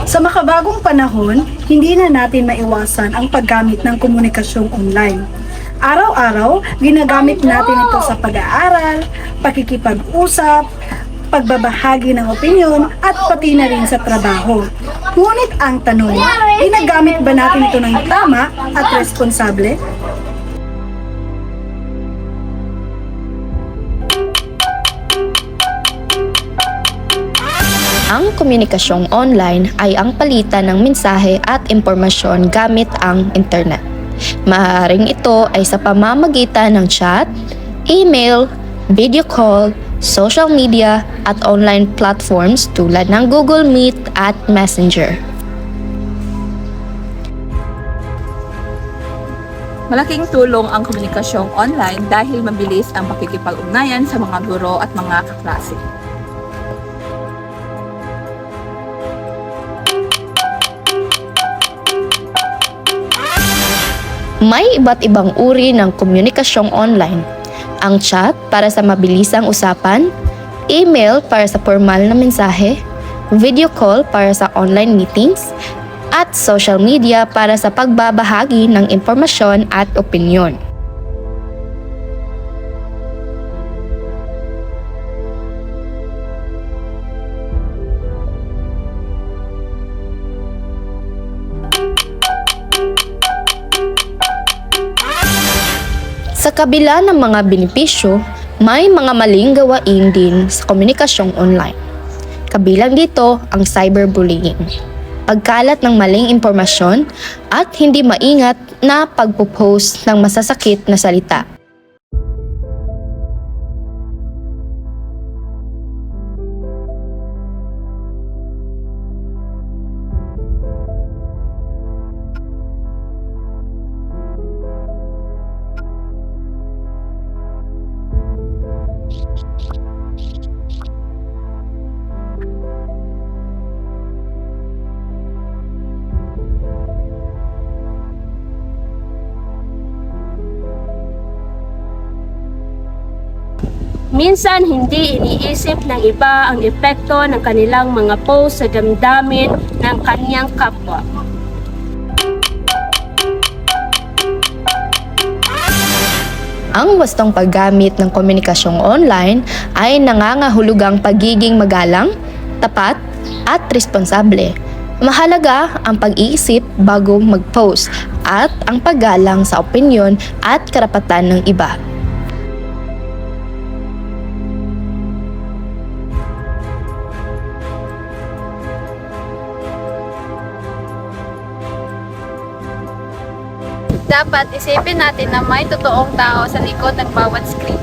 Sa makabagong panahon, hindi na natin maiwasan ang paggamit ng komunikasyong online. Araw-araw, ginagamit natin ito sa pag-aaral, pakikipag-usap, pagbabahagi ng opinyon at pati na rin sa trabaho. Ngunit ang tanong, ginagamit ba natin ito ng tama at responsable? Ang komunikasyong online ay ang palitan ng mensahe at impormasyon gamit ang internet. Maaaring ito ay sa pamamagitan ng chat, email, video call, social media at online platforms tulad ng Google Meet at Messenger. Malaking tulong ang komunikasyong online dahil mabilis ang pakikipag-ugnayan sa mga guro at mga kaklase. May iba't ibang uri ng komunikasyong online. Ang chat para sa mabilisang usapan, email para sa formal na mensahe, video call para sa online meetings, at social media para sa pagbabahagi ng impormasyon at opinyon. Sa kabila ng mga benepisyo, may mga maling gawain din sa komunikasyong online. Kabilang dito ang cyberbullying, pagkalat ng maling impormasyon at hindi maingat na pagpo-post ng masasakit na salita. Minsan hindi iniisip ng iba ang epekto ng kanilang mga post sa damdamin ng kanyang kapwa. Ang wastong paggamit ng komunikasyong online ay nangangahulugang pagiging magalang, tapat, at responsable. Mahalaga ang pag-iisip bago mag-post at ang paggalang sa opinyon at karapatan ng iba. Dapat isipin natin na may totoong tao sa likod ng bawat screen.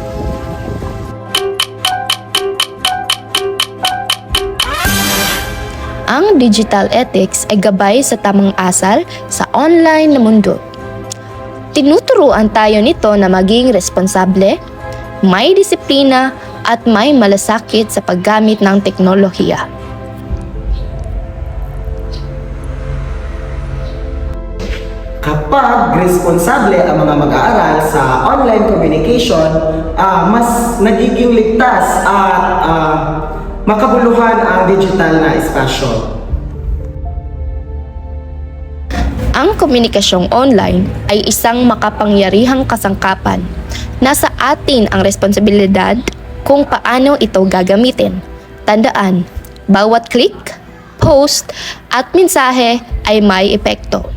Ang digital ethics ay gabay sa tamang asal sa online na mundo. Tinuturuan tayo nito na maging responsable, may disiplina at may malasakit sa paggamit ng teknolohiya. Kapag responsable ang mga mag-aaral sa online communication, mas nagiging ligtas at makabuluhan ang digital na espasyo. Ang komunikasyong online ay isang makapangyarihang kasangkapan. Nasa atin ang responsibilidad kung paano ito gagamitin. Tandaan, bawat click, post at mensahe ay may epekto.